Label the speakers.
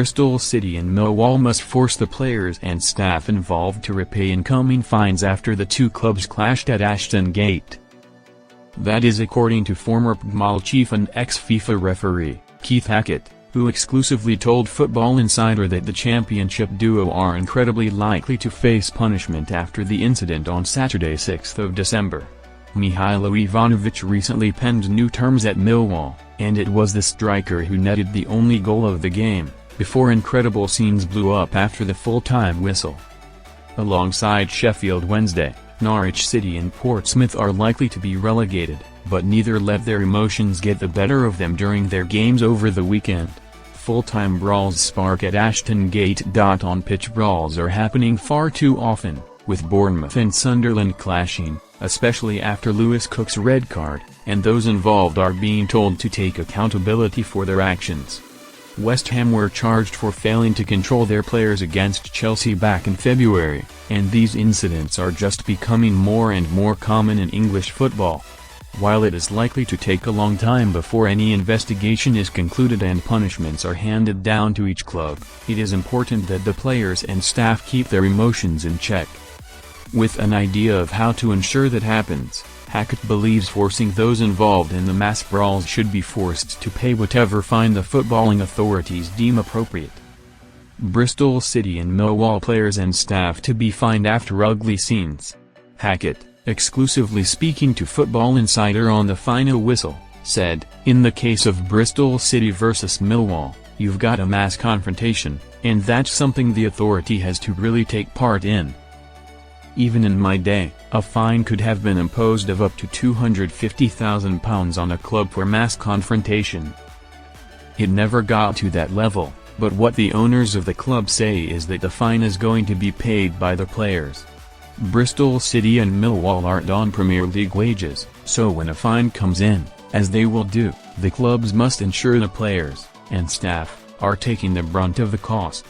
Speaker 1: Bristol City and Millwall must force the players and staff involved to repay incoming fines after the two clubs clashed at Ashton Gate. That is according to former PGMOL chief and ex-FIFA referee, Hackett, who exclusively told Football Insider that the championship duo are incredibly likely to face punishment after the incident on Saturday 6 December. Mihailo Ivanovic recently penned new terms at Millwall, and it was the striker who netted the only goal of the game, before incredible scenes blew up after the full-time whistle. Alongside Sheffield Wednesday, Norwich City and Portsmouth are likely to be relegated, but neither let their emotions get the better of them during their games over the weekend. Full-time brawls spark at Ashton Gate. On-pitch brawls are happening far too often, with Bournemouth and Sunderland clashing, especially after Lewis Cook's red card, and those involved are being told to take accountability for their actions. West Ham were charged for failing to control their players against Chelsea back in February, and these incidents are just becoming more and more common in English football. While it is likely to take a long time before any investigation is concluded and punishments are handed down to each club, it is important that the players and staff keep their emotions in check. With an idea of how to ensure that happens, Hackett believes forcing those involved in the mass brawls should be forced to pay whatever fine the footballing authorities deem appropriate. Bristol City and Millwall players and staff to be fined after ugly scenes. Hackett, exclusively speaking to Football Insider on the final whistle, said, "In the case of Bristol City vs Millwall, you've got a mass confrontation, and that's something the authority has to really take part in. Even in my day, a fine could have been imposed of up to £250,000 on a club for mass confrontation. It never got to that level, but what the owners of the club say is that the fine is going to be paid by the players. Bristol City and Millwall aren't on Premier League wages, so when a fine comes in, as they will do, the clubs must ensure the players and staff are taking the brunt of the cost."